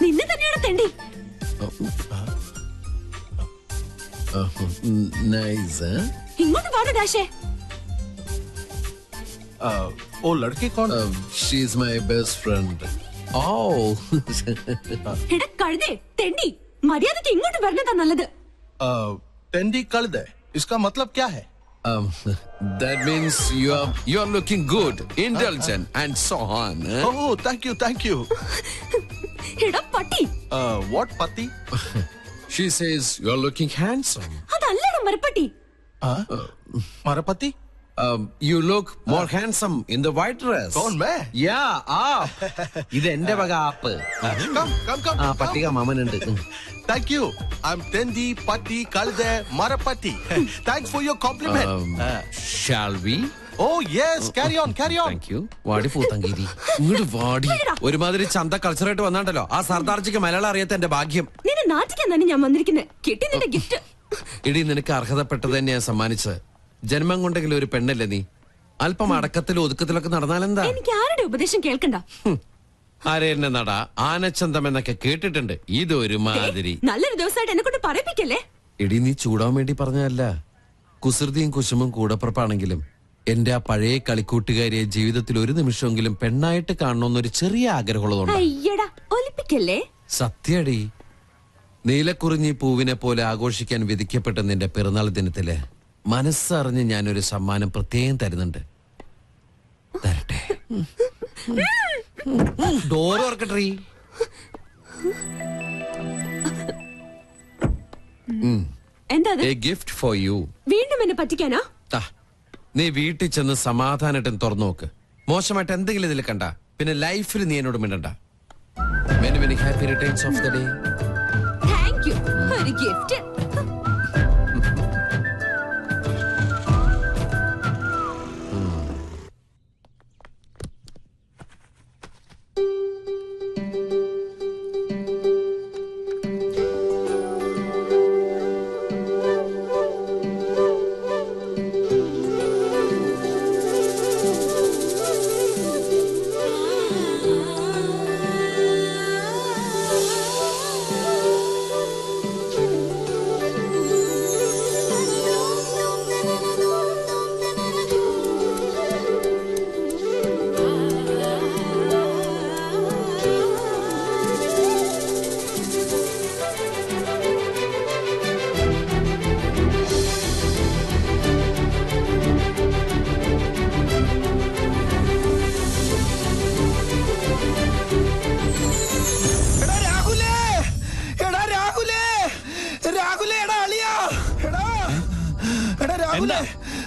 നിന്നെ തന്നെയാണ് തെണ്ടി. ഇങ്ങോട്ട് പാട് ഡാഷേ. ओ लड़की कौन? She is my best friend. എടാ കഴുതേ തെണ്ടി, മര്യാദക്ക് ഇങ്ങോട്ട് വരുന്നതാ നല്ലത്. टेंडी कल्दे, इसका मतलब क्या है? That means you are looking good, indulgent and so on. Oh, thank you. എടാ പട്ടി. What pati? She says you are looking handsome. അതല്ലടാ മരപ്പട്ടി. मरपति? You look more handsome in the white dress. कौन मैं? Yeah, ഇത് എന്റെ വക ആപ്പ്. Come. പട്ടിക മാമനുണ്ട്. Thank you. I'm Tendi, Patti, Kalde, Marapati. Thanks for your compliment. Shall we? Oh yes, carry on. Thank you. വാടി പൂത്തങ്കേരി. ഇങ്ങോട്ട് വാടി. ഒരുമാതിരി ചന്ത കൾച്ചറായിട്ട് വന്നാണ്ടല്ലോ. ആ സർദാർജിക്ക് മലയാളം അറിയാത്ത എന്റെ ഭാഗ്യം. നിന്നെ നാട്ടിക്കാൻ തന്നെ ഞാൻ വന്നിരിക്കുന്നത്. കിട്ടി നിന്റെ ഗിഫ്റ്റ്. ഇടി നിനക്ക് അർഹതപ്പെട്ടത് തന്നെ ഞാൻ സമ്മാനിച്ചത്. ജന്മം കൊണ്ടെങ്കിലും ഒരു പെണ്ണല്ലേ നീ. അല്പം അടക്കത്തിലും ഒതുക്കത്തിലൊക്കെ നടന്നാലെന്താ? എനിക്ക് ആരുടെ ഉപദേശം കേൾക്കണ്ട. ആരെന്നെ നട ആനച്ചന്തം എന്നൊക്കെ കേട്ടിട്ടുണ്ട്. ഇതൊരു മാതിരി. നല്ലൊരു ദിവസമായിട്ട് എന്നെ കൊണ്ട് പറയിപ്പിക്കല്ലേ. ഇടി നീ ചൂടാൻ വേണ്ടി പറഞ്ഞതല്ല. കുസൃതിയും കുശുമും കൂടപ്പുറപ്പാണെങ്കിലും എന്റെ ആ പഴയ കളിക്കൂട്ടുകാരിയെ ജീവിതത്തിൽ ഒരു നിമിഷമെങ്കിലും പെണ്ണായിട്ട് കാണണമെന്നൊരു ചെറിയ ആഗ്രഹമുള്ളതുകൊണ്ട്. അയ്യടാ ഒലിപ്പിക്കല്ലേ. സത്യടി, നീലക്കുറിഞ്ഞി പൂവിനെ പോലെ ആഘോഷിക്കാൻ വിധിക്കപ്പെട്ട നിന്റെ പിറന്നാൾ ദിനത്തില് മനസ്സറിഞ്ഞ് ഞാനൊരു സമ്മാനം പ്രത്യേകം തരുന്നുണ്ട്. തരട്ടെ. ഡോർ ഓർക്കട്ടെ. എന്താ എ ഗിഫ്റ്റ് ഫോർ യു. വീണ്ടും എന്നെ പറ്റിക്കാനാ? നീ വീട്ടിൽ ചെന്ന് സമാധാനമായിട്ട് തുറന്നു നോക്ക്. മോശമായിട്ട് എന്തെങ്കിലും ഇതിൽ കണ്ട പിന്നെ ലൈഫിൽ നീ എന്നോട് മിണ്ടണ്ട. Many many happy returns of the day. Thank you. ഒരു ഗിഫ്റ്റ്.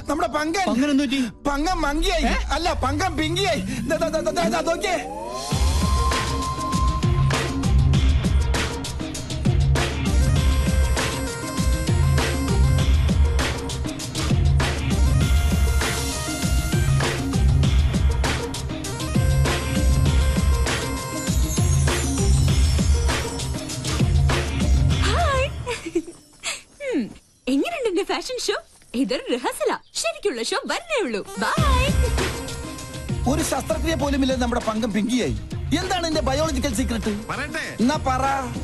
നമ്മുടെ പങ്കം മങ്കിയായി അല്ല പങ്കം പിങ്കിയായി. നോക്കിയേ എങ്ങനെയുണ്ട് എന്റെ ഫാഷൻ ഷോ? ഇതൊരു റിഹേഴ്സല. ശരിക്കുള്ള ഷോ വരണേ ഉള്ളൂ. ബൈ. ഒരു ശസ്ത്രക്രിയ പോലും ഇല്ല നമ്മുടെ പങ്കം പിങ്കിയായി. എന്താണ് എന്റെ ബയോളജിക്കൽ സീക്രട്ട്? എന്നാ പറ.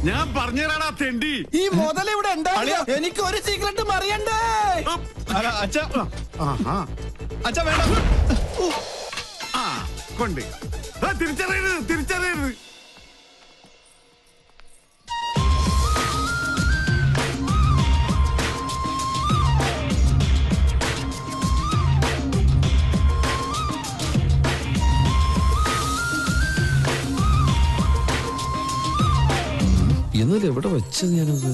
ഞാൻ പറഞ്ഞുതരാടാ തെണ്ടി. ഈ മുതൽ ഇവിടെ ഉണ്ടാവില്ല. എനിക്ക് ഒരു സീക്രട്ടും അറിയണ്ടേ. അച്ഛാ വേണ്ട. കൊണ്ട് തിരിച്ചറിയരുത്. എന്നാലും എവിടെ വെച്ചത് ഞാനത്?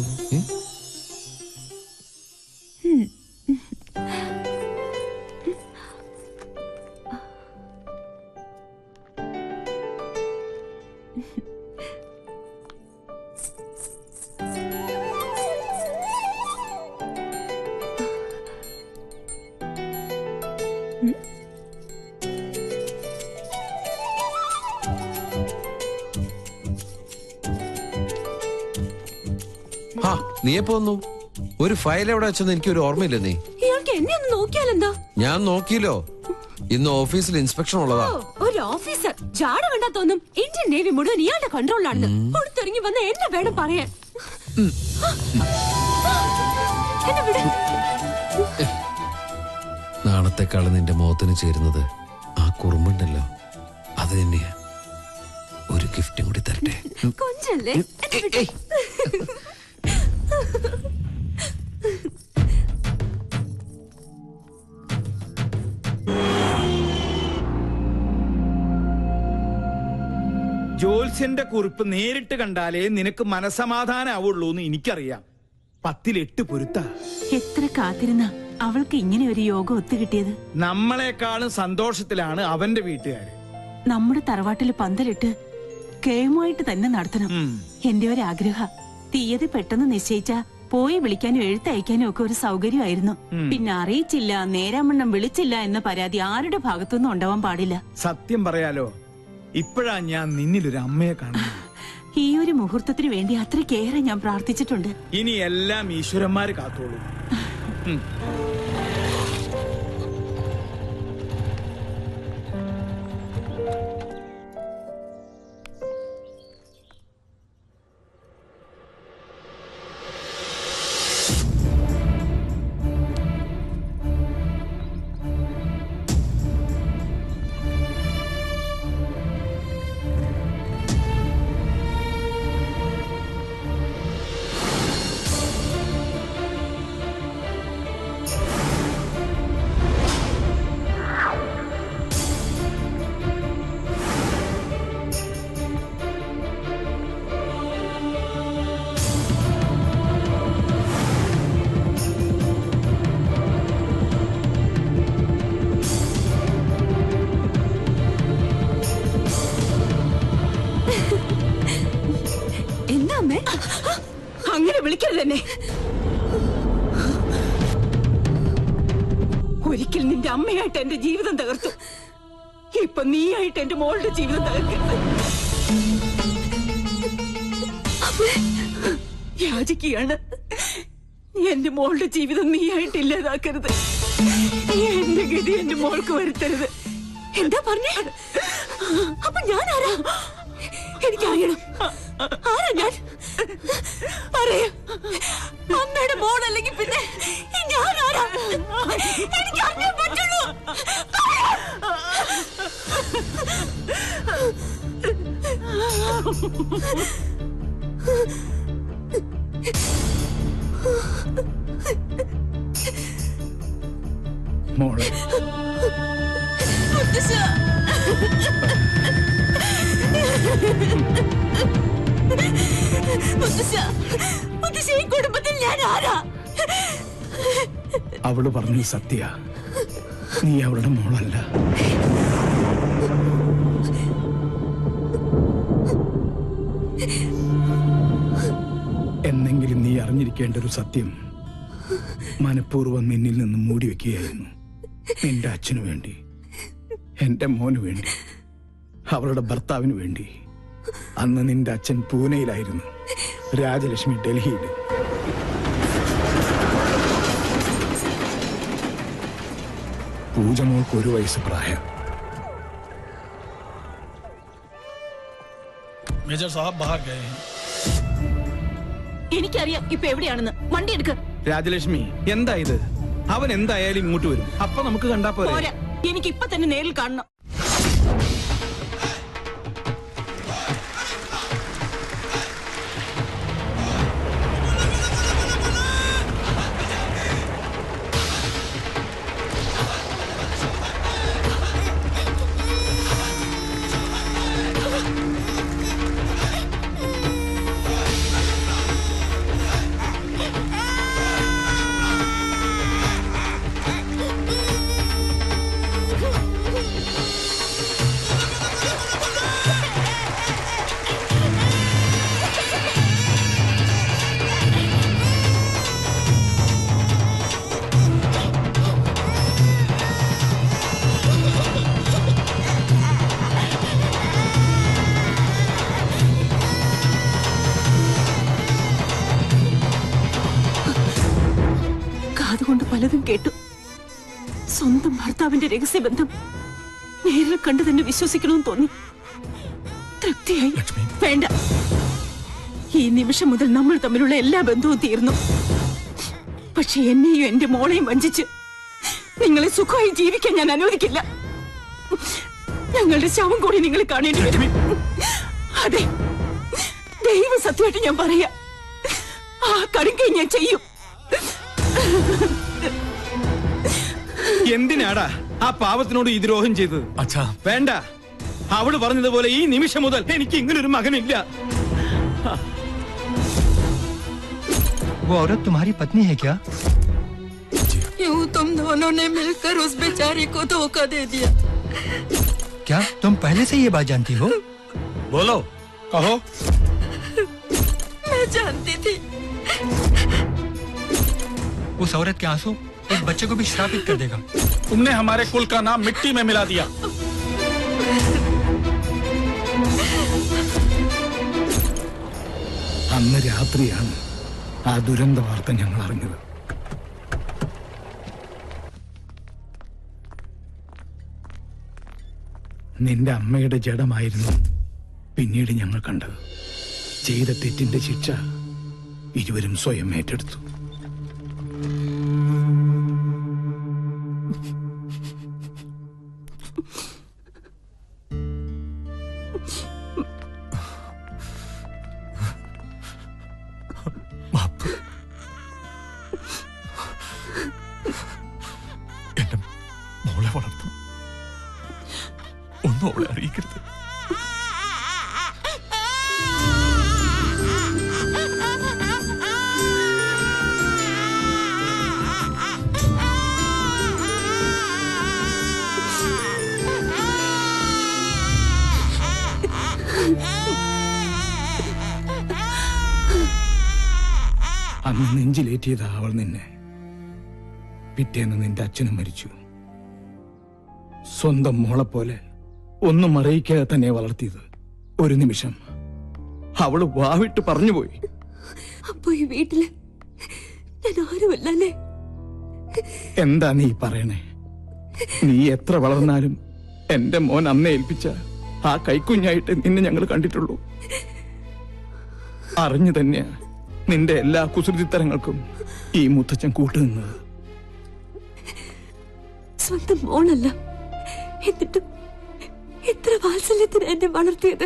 നീ എപ്പോ വന്നു? ഒരു ഫയൽ എവിടെ വെച്ചെന്ന് എനിക്കൊരു ഓർമ്മയില്ല. നീ ഇയാൾക്ക് എന്നെ ഒന്ന് നോക്കിയാലെന്താ? ഞാൻ നോക്കിയല്ലോ. ഇന്ന് ഓഫീസിൽ ഇൻസ്പെക്ഷൻ ഉള്ളതാ. ഒരു ഓഫീസർ ജാട കണ്ടാ തോന്നും ഇന്ത്യൻ നേവി മുഴുവൻ ഇയാളുടെ കൺട്രോളിലാണെന്ന്. പുറത്തിറങ്ങി വന്ന എന്നെ വേണം പറയാൻ. എന്നെ വിട്. നാളത്തെക്കാളും നിന്റെ മുഖത്തിന് ചേരുന്നത് ആ കുറുമ്പുണ്ടല്ലോ, അത് തന്നെയാ. ഒരു ഗിഫ്റ്റും കൂടി തരട്ടെ. കൊഞ്ചല്ലേ? ജോത്സ്യന്റെ കുറിപ്പ് നേരിട്ട് കണ്ടാലേ നിനക്ക് മനസമാധാനാവുള്ളൂ എന്ന് എനിക്കറിയാം. 10 പൊരുത്ത. എത്ര കാത്തിരുന്ന അവൾക്ക് ഇങ്ങനെ ഒരു യോഗം ഒത്തുകിട്ടിയത്. നമ്മളെക്കാളും സന്തോഷത്തിലാണ് അവന്റെ വീട്ടുകാര്. നമ്മുടെ തറവാട്ടില് പന്തലിട്ട് കേമുമായിട്ട് തന്നെ നടത്തണം. എന്റെ ഒരു ആഗ്രഹ. തീയതി പെട്ടെന്ന് നിശ്ചയിച്ച പോയി വിളിക്കാനും എഴുത്തയക്കാനും ഒക്കെ ഒരു സൗകര്യമായിരുന്നു. പിന്നെ അറിയിച്ചില്ല, നേരാമണ്ണം വിളിച്ചില്ല എന്ന പരാതി ആരുടെ ഭാഗത്തുനിന്നും ഉണ്ടാവാൻ പാടില്ല. സത്യം പറയാലോ, ഇപ്പോഴാ ഞാൻ നിന്നിലൊരു അമ്മയെ കാണുന്നത്. ഈ ഒരു മുഹൂർത്തത്തിന് വേണ്ടി അത്രയ്ക്കേറെ ഞാൻ പ്രാർത്ഥിച്ചിട്ടുണ്ട്. ഇനി എല്ലാം ഈശ്വരന്മാര് കാത്തോളൂ. അങ്ങനെ വിളിക്കരുത് എന്നെ. ഒരിക്കൽ നിന്റെ അമ്മയായിട്ട് എന്റെ ജീവിതം തകർത്തു. ഇപ്പൊ നീയായിട്ട് എന്റെ മോളുടെ ജീവിതം തകർക്കരുത്. യാചിക്കുകയാണ്. എന്റെ മോളുടെ ജീവിതം നീയായിട്ട് ഇല്ലാതാക്കരുത്. എന്റെ ഗതി എന്റെ മോൾക്ക് വരുത്തരുത്. എന്താ പറഞ്ഞേ? അപ്പൊ ഞാൻ ആരാ? എനിക്കറിയണം. ആരാ ഞാൻ? പറയാ. അമ്മയുടെ മോളല്ലെങ്കിൽ പിന്നെ ഞാൻ ആരാ? എനിക്ക് അറിയാൻ പറ്റുള്ളൂ. മോളെ ഈ കുടുംബത്തിൽ ഞാൻ ആരാ? അവള് പറഞ്ഞു സത്യ, നീ അവളുടെ മോളല്ല. എന്നെങ്കിലും നീ അറിഞ്ഞിരിക്കേണ്ട ഒരു സത്യം മനഃപൂർവ്വം നിന്നിൽ നിന്ന് മൂടി വെക്കുകയായിരുന്നു. നിന്റെ അച്ഛനു വേണ്ടി, എന്റെ മോന് വേണ്ടി, അവളുടെ ഭർത്താവിന് വേണ്ടി. അന്ന് നിന്റെ അച്ഛൻ പൂനെയിലായിരുന്നു, രാജലക്ഷ്മി ഡൽഹിയിൽ. പൂജമോൾക്ക് 1 വയസ്സ് പ്രായം. മേജർ സാഹബ് ബാഹർ ഗയേ ഹൈ. എനിക്കറിയാം ഇപ്പൊ എവിടെയാണെന്ന്. വണ്ടി എടുക്ക. രാജലക്ഷ്മി, എന്താ ഇത്? അവൻ എന്തായാലും ഇങ്ങോട്ട് വരും. അപ്പൊ നമുക്ക് കണ്ടാ പോരാ. എനിക്ക് ഇപ്പൊ തന്നെ നേരിൽ കാണണം. അതുകൊണ്ട് പലതും കേട്ടു. സ്വന്തം ഭർത്താവിന്റെ രഹസ്യബന്ധം നേരിൽ കണ്ടു തന്നെ വിശ്വസിക്കണമെന്ന് തോന്നി. തൃപ്തിയായി. വേണ്ട, ഈ നിമിഷം മുതൽ നമ്മൾ തമ്മിലുള്ള എല്ലാ ബന്ധവും തീർന്നു. പക്ഷെ എന്നെയും എന്റെ മോളെയും വഞ്ചിച്ച് നിങ്ങളെ സുഖമായി ജീവിക്കാൻ ഞാൻ അനുവദിക്കില്ല. ഞങ്ങളുടെ ശവം കൂടി നിങ്ങൾ കാണേണ്ടി വരും. അതെ, ദൈവ സത്യമായിട്ട് ഞാൻ പറയാ, ആ കടുങ്കൈ ഞാൻ ചെയ്യും. എന്തിനാടാ ആ പാവത്തിനോട് ഈ ദ്രോഹം ചെയ്തത്? അച്ഛാ വേണ്ട, അവള് പറഞ്ഞതുപോലെ ഈ നിമിഷം മുതൽ എനിക്ക് ഇങ്ങനൊരു മകനില്ല. वो औरत तुम्हारी पत्नी है क्या? यूं तुम दोनों ने मिलकर उस बेचारे को धोखा दे दिया। क्या तुम पहले से ये बात जानती हो? बोलो, कहो। मैं जानती थी। उस औरत के आंसू एक बच्चे को भी श्रापित कर देगा। तुमने हमारे कुल का नाम मिट्टी में मिला दिया। അന്ന് രാത്രിയാണ് ആ ദുരന്ത വാർത്ത ഞങ്ങൾ അറിഞ്ഞത്. നിന്റെ അമ്മയുടെ ജഡമായിരുന്നു പിന്നീട് ഞങ്ങൾ കണ്ടത്. ചെയ്ത തെറ്റിന്റെ ശിക്ഷ ഇരുവരും സ്വയം ഏറ്റെടുത്തു. എന്റെ മോളെ വളർത്തും, ഒന്നും അവളെ അറിയിക്കരുത്. അന്ന് നെഞ്ചിലേറ്റിയതാ അവൾ നിന്നെ. പിറ്റേന്ന് നിന്റെ അച്ഛനും മരിച്ചു. സ്വന്തം മോളെ പോലെ ഒന്നും അറിയിക്കാതെ തന്നെ വളർത്തിയത്. ഒരു നിമിഷം അവള് വാവിട്ട് പറഞ്ഞുപോയി. അപ്പൊ ഈ വീട്ടില് ഞാൻ ആരുമല്ലേ? എന്താ നീ പറയണേ? നീ എത്ര വളർന്നാലും എന്റെ മോൻ അമ്മയെ ഏൽപ്പിച്ച ആ കൈക്കുഞ്ഞായിട്ട് നിന്നെ ഞങ്ങൾ കണ്ടിട്ടുള്ളൂ. അറിഞ്ഞു തന്നെയാ നിന്റെ എല്ലാ കുസൃതിത്തരങ്ങൾക്കും ഈ മുത്തച്ഛൻ കൂട്ടുനിന്നത്. സ്വന്തം മോളല്ല, എന്നിട്ടും എത്ര വാത്സല്യത്തിന് എന്നെ വളർത്തിയത്.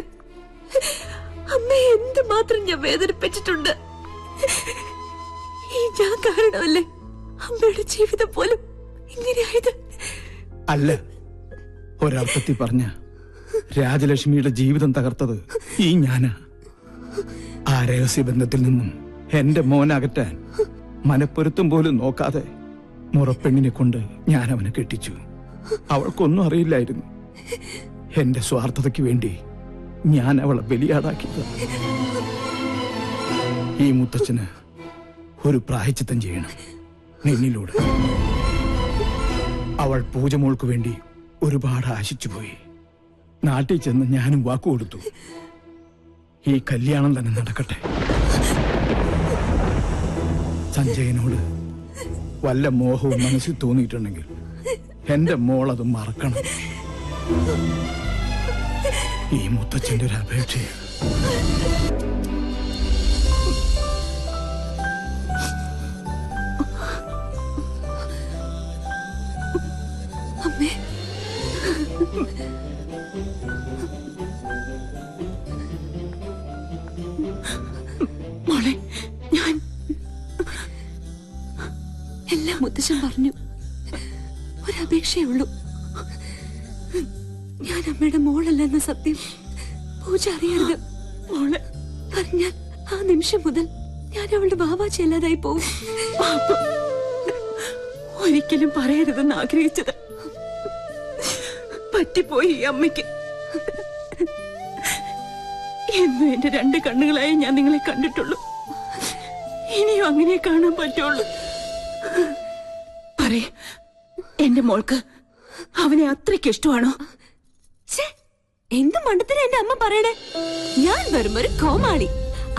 അമ്മയെ എന്തുമാത്രം ഞാൻ വേദനിപ്പിച്ചിട്ടുണ്ട്. ഈ ഞാൻ കാരണമല്ലേ അമ്മയുടെ ജീവിതം പോലും ഇങ്ങനെയായത്? അല്ല, ഒരർത്ഥത്തിൽ പറഞ്ഞ രാജലക്ഷ്മിയുടെ ജീവിതം തകർത്തത് ഈ ഞാനാ. ആ രഹസ്യബന്ധത്തിൽ നിന്നും എന്റെ മോനകറ്റാൻ മനപ്പൊരുത്തം പോലും നോക്കാതെ മുറപ്പെണ്ണിനെ കൊണ്ട് ഞാൻ അവനെ കെട്ടിച്ചു. അവൾക്കൊന്നും അറിയില്ലായിരുന്നു. എന്റെ സ്വാർത്ഥതയ്ക്ക് വേണ്ടി ഞാൻ അവളെ ബലിയാടാക്കിയത്. ഈ മുത്തച്ഛന് ഒരു പ്രായശ്ചിത്തം ചെയ്യണം നിന്നിലൂടെ. അവൾ പൂജമോൾക്ക് വേണ്ടി ഒരുപാട് ആശിച്ചുപോയി. നാട്ടിൽ ചെന്ന് ഞാനും വാക്കുകൊടുത്തു, ഈ കല്യാണം തന്നെ നടക്കട്ടെ. സഞ്ജയനോട് വല്ല മോഹവും മനസ്സിൽ തോന്നിയിട്ടുണ്ടെങ്കിൽ എന്റെ മോളത് മറക്കണം. ഈ മുത്തച്ഛന്റെ ഒരു അപേക്ഷയാണ്. അമ്മേ, മോളെ, ഞാൻ എല്ലാം മുത്തശ്ശൻ പറഞ്ഞു. ഒരപേക്ഷയേ ഉള്ളൂ. ഞാൻ അമ്മയുടെ മോളല്ലെന്ന സത്യം പൂജ അറിയരുത്. മോളെ പറഞ്ഞാൽ ആ നിമിഷം മുതൽ ഞാൻ അവളുടെ വാവാച്ചല്ലാതായി പോകും. ഒരിക്കലും പറയരുതെന്ന് ആഗ്രഹിച്ചത് പറ്റിപ്പോയി ഈ അമ്മയ്ക്ക്. എന്നും എന്റെ രണ്ട് കണ്ണുകളായി ഞാൻ നിങ്ങളെ കണ്ടിട്ടുള്ളൂ. ഇനിയും അങ്ങനെ കാണാൻ പറ്റുള്ളൂ. പറയ്, എന്റെ മോൾക്ക് അവനെ അത്രയ്ക്ക് ഇഷ്ടമാണോ? എന്ത് മണ്ടത്തിന് എന്റെ അമ്മ പറയണേ? ഞാൻ വെറും ഒരു കോമാളി.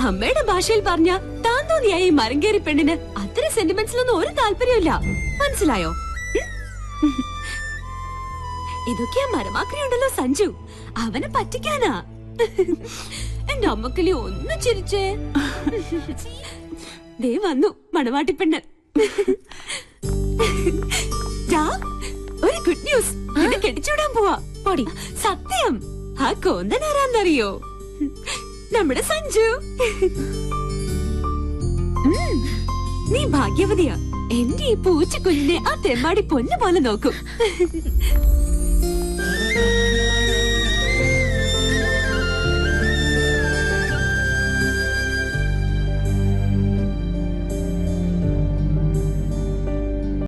അമ്മയുടെ ഭാഷയിൽ പറഞ്ഞ താൻ തോന്നിയായി മരങ്കേറി പെണ്ണിന് അത്ര സെന്റിമെന്റ്സിലൊന്നും ഒരു താല്പര്യമില്ല. മനസ്സിലായോ? ഇതൊക്കെയാ മരമാക്രി ഉണ്ടല്ലോ സഞ്ജു, അവനെ പറ്റിക്കാനാ. എന്റെ അമ്മക്കലി ഒന്ന് ചിരിച്ചേ. ദേ വന്നു മണവാട്ടിപ്പെണ്ണ്. ഒരു ഗുഡ് ന്യൂസ്, എന്നെ കെട്ടിച്ചൂടാൻ പോവാ. പൊടി സത്യം. ആ കോന്തൻ ആരാന്നറിയോ? നമ്മുടെ സഞ്ജു. നീ ഭാഗ്യവതിയാ. എന്റെ ഈ പൂച്ച കുഞ്ഞിനെ ആ തെമ്മാടി പൊന്നു പോലെ നോക്കും.